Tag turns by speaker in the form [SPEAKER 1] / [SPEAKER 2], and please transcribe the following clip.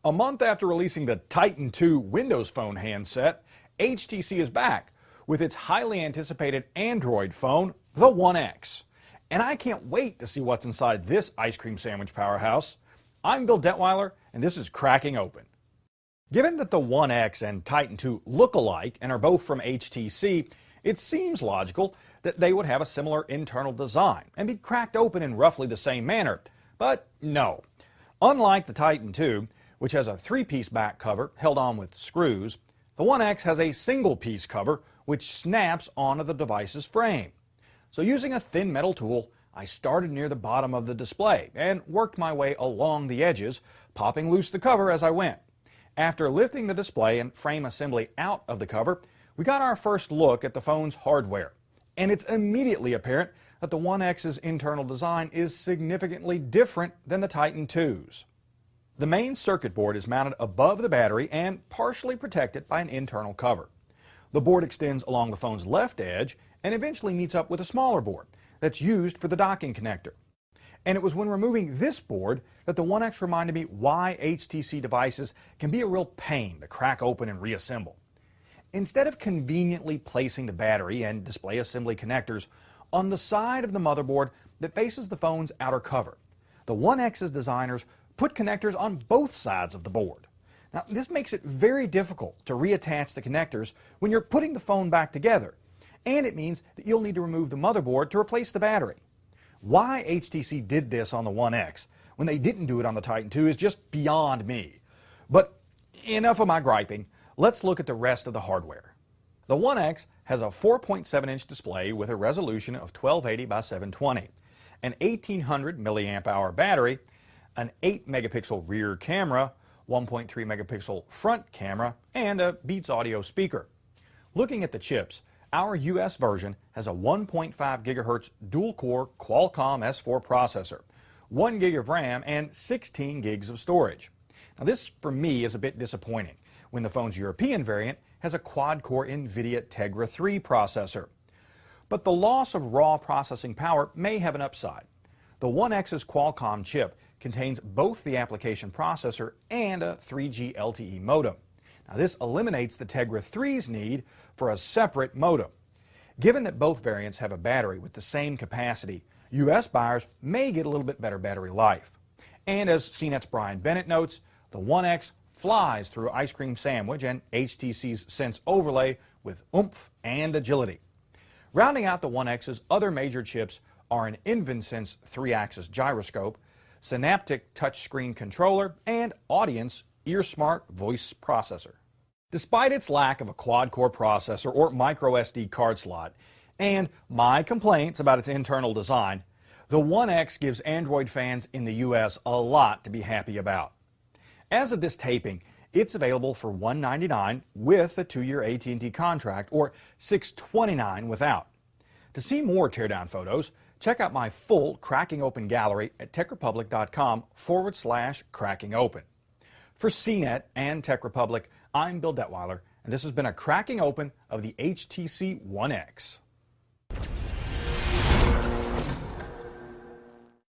[SPEAKER 1] A month after releasing the Titan II Windows Phone handset, HTC is back with its highly anticipated Android phone, the One X. And I can't wait to see what's inside this ice cream sandwich powerhouse. I'm Bill Detweiler, and this is Cracking Open. Given that the One X and Titan II look alike and are both from HTC, it seems logical that they would have a similar internal design and be cracked open in roughly the same manner. But no. Unlike the Titan II, which has a three-piece back cover held on with screws, the One X has a single-piece cover which snaps onto the device's frame. So using a thin metal tool, I started near the bottom of the display and worked my way along the edges, popping loose the cover as I went. After lifting the display and frame assembly out of the cover, we got our first look at the phone's hardware. And it's immediately apparent that the One X's internal design is significantly different than the Titan II's. The main circuit board is mounted above the battery and partially protected by an internal cover. The board extends along the phone's left edge and eventually meets up with a smaller board that's used for the docking connector. And it was when removing this board that the One X reminded me why HTC devices can be a real pain to crack open and reassemble. Instead of conveniently placing the battery and display assembly connectors on the side of the motherboard that faces the phone's outer cover, the One X's designers put connectors on both sides of the board. Now, this makes it very difficult to reattach the connectors when you're putting the phone back together, and it means that you'll need to remove the motherboard to replace the battery. Why HTC did this on the One X when they didn't do it on the Titan II is just beyond me. But enough of my griping. Let's look at the rest of the hardware. The One X has a 4.7-inch display with a resolution of 1280 by 720, an 1800 milliamp hour battery, an 8-megapixel rear camera, 1.3 megapixel front camera, and a Beats audio speaker. Looking at the chips, our US version has a 1.5 gigahertz dual-core Qualcomm S4 processor, 1 gig of RAM, and 16 gigs of storage. Now this, for me, is a bit disappointing when the phone's European variant has a quad-core NVIDIA Tegra 3 processor. But the loss of raw processing power may have an upside. The One X's Qualcomm chip contains both the application processor and a 3G LTE modem. Now this eliminates the Tegra 3's need for a separate modem. Given that both variants have a battery with the same capacity, US buyers may get a little bit better battery life. And as CNET's Brian Bennett notes, the One X flies through ice cream sandwich and HTC's Sense overlay with oomph and agility. Rounding out the One X's other major chips are an InvenSense 3-axis gyroscope, Synaptic touchscreen controller, and Audience EarSmart voice processor. Despite its lack of a quad-core processor or micro SD card slot, and my complaints about its internal design, the One X gives Android fans in the US a lot to be happy about. As of this taping, it's available for $199 with a 2-year AT&T contract or $629 without. To see more teardown photos, check out my full Cracking Open gallery at techrepublic.com/Cracking Open. For CNET and Tech Republic, I'm Bill Detweiler, and this has been a Cracking Open of the HTC One X.